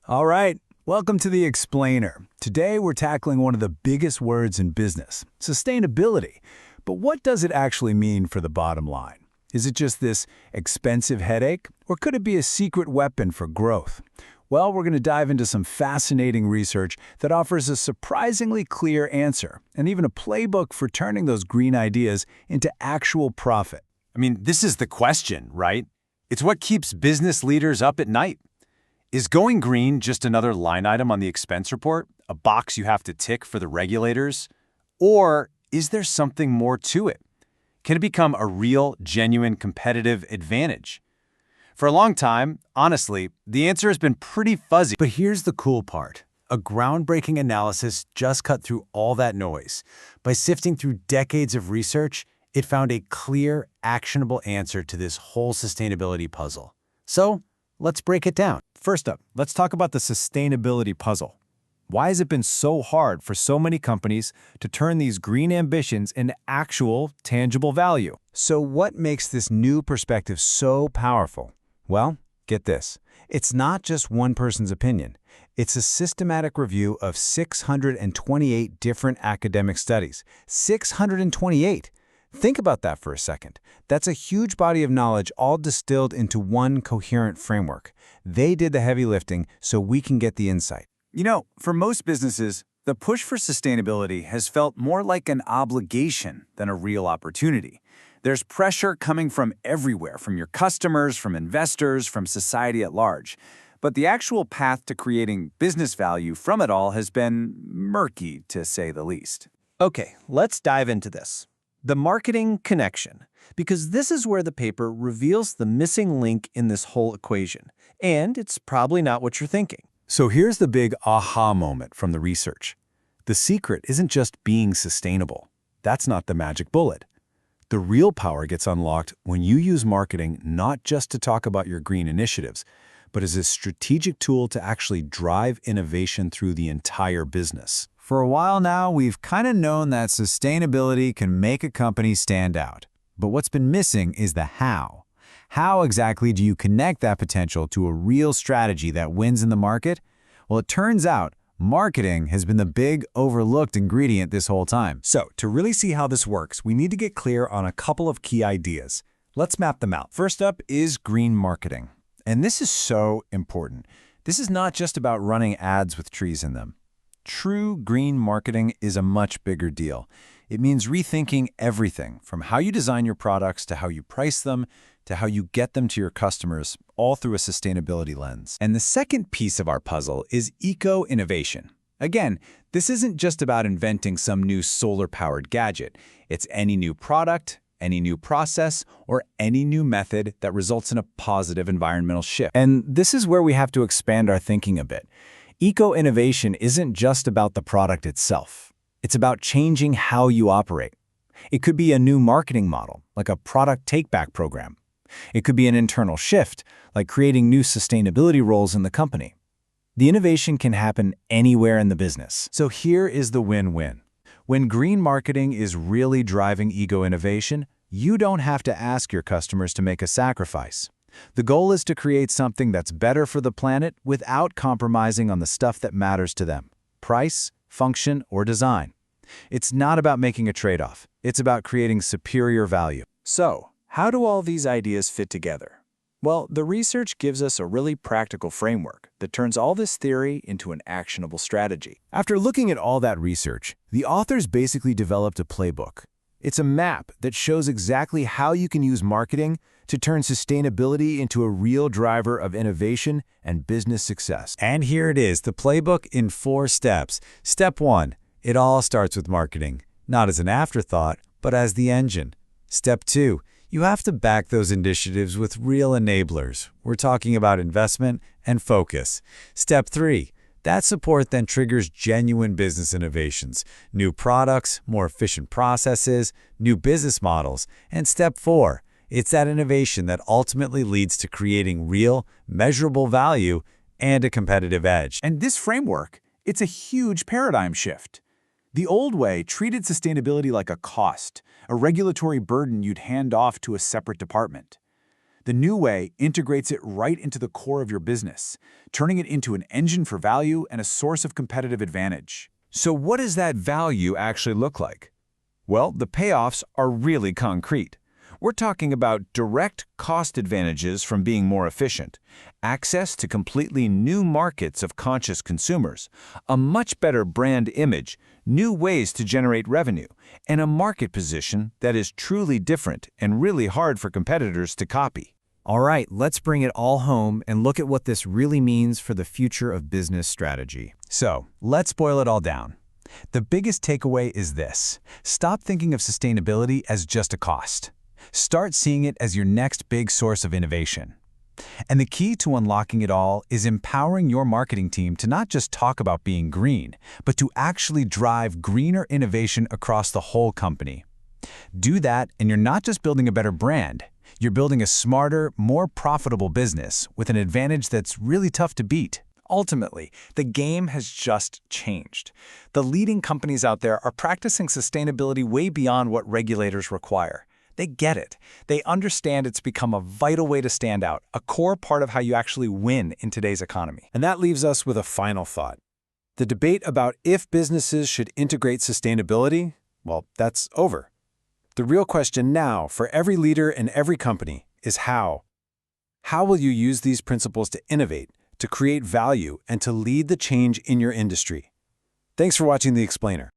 All right, welcome to The Explainer. Today we're tackling one of the biggest words in business, sustainability. But what does it actually mean for the bottom line? Is it just this expensive headache, or could it be a secret weapon for growth? Well, we're going to dive into some fascinating research that offers a surprisingly clear answer, and even a playbook for turning those green ideas into actual profit. This is the question, right? It's what keeps business leaders up at night. Is going green just another line item on the expense report, a box you have to tick for the regulators? Or is there something more to it? Can it become a real, genuine competitive advantage? For a long time, honestly, the answer has been pretty fuzzy. But here's the cool part. A groundbreaking analysis just cut through all that noise. By sifting through decades of research, it found a clear, actionable answer to this whole sustainability puzzle. So, let's break it down. First up, let's talk about the sustainability puzzle. Why has it been so hard for so many companies to turn these green ambitions into actual, tangible value? So what makes this new perspective so powerful? Well, get this. It's not just one person's opinion. It's a systematic review of 628 different academic studies. 628! Think about that for a second. That's a huge body of knowledge all distilled into one coherent framework. They did the heavy lifting so we can get the insight. For most businesses, the push for sustainability has felt more like an obligation than a real opportunity. There's pressure coming from everywhere, from your customers, from investors, from society at large. But the actual path to creating business value from it all has been murky, to say the least. Okay, let's dive into this. The marketing connection, because this is where the paper reveals the missing link in this whole equation, and it's probably not what you're thinking. So here's the big aha moment from the research. The secret isn't just being sustainable. That's not the magic bullet. The real power gets unlocked when you use marketing not just to talk about your green initiatives, but as a strategic tool to actually drive innovation through the entire business. For a while now, we've kind of known that sustainability can make a company stand out. But what's been missing is the how. How exactly do you connect that potential to a real strategy that wins in the market? Well, it turns out marketing has been the big overlooked ingredient this whole time. So, to really see how this works, we need to get clear on a couple of key ideas. Let's map them out. First up is green marketing. And this is so important. This is not just about running ads with trees in them. True green marketing is a much bigger deal. It means rethinking everything from how you design your products to how you price them to how you get them to your customers, all through a sustainability lens. And the second piece of our puzzle is eco-innovation. Again, this isn't just about inventing some new solar-powered gadget. It's any new product, any new process, or any new method that results in a positive environmental shift. And this is where we have to expand our thinking a bit. Eco-innovation isn't just about the product itself. It's about changing how you operate. It could be a new marketing model, like a product take-back program. It could be an internal shift, like creating new sustainability roles in the company. The innovation can happen anywhere in the business. So here is the win-win. When green marketing is really driving eco-innovation, you don't have to ask your customers to make a sacrifice. The goal is to create something that's better for the planet without compromising on the stuff that matters to them: price, function, or design. It's not about making a trade-off. It's about creating superior value. So, how do all these ideas fit together? Well, the research gives us a really practical framework that turns all this theory into an actionable strategy. After looking at all that research, the authors basically developed a playbook. It's a map that shows exactly how you can use marketing to turn sustainability into a real driver of innovation and business success. And here it is, the playbook in 4 steps. Step 1, it all starts with marketing, not as an afterthought, but as the engine. Step 2, you have to back those initiatives with real enablers. We're talking about investment and focus. Step 3, that support then triggers genuine business innovations, new products, more efficient processes, new business models. And step 4, it's that innovation that ultimately leads to creating real, measurable value and a competitive edge. And this framework, it's a huge paradigm shift. The old way treated sustainability like a cost, a regulatory burden you'd hand off to a separate department. The new way integrates it right into the core of your business, turning it into an engine for value and a source of competitive advantage. So what does that value actually look like? Well, the payoffs are really concrete. We're talking about direct cost advantages from being more efficient, access to completely new markets of conscious consumers, a much better brand image, new ways to generate revenue, and a market position that is truly different and really hard for competitors to copy. All right, let's bring it all home and look at what this really means for the future of business strategy. So, let's boil it all down. The biggest takeaway is this: stop thinking of sustainability as just a cost. Start seeing it as your next big source of innovation. And the key to unlocking it all is empowering your marketing team to not just talk about being green, but to actually drive greener innovation across the whole company. Do that, and you're not just building a better brand, you're building a smarter, more profitable business with an advantage that's really tough to beat. Ultimately, the game has just changed. The leading companies out there are practicing sustainability way beyond what regulators require. They get it. They understand it's become a vital way to stand out, a core part of how you actually win in today's economy. And that leaves us with a final thought. The debate about if businesses should integrate sustainability, well, that's over. The real question now for every leader and every company is how. How will you use these principles to innovate, to create value, and to lead the change in your industry? Thanks for watching The Explainer.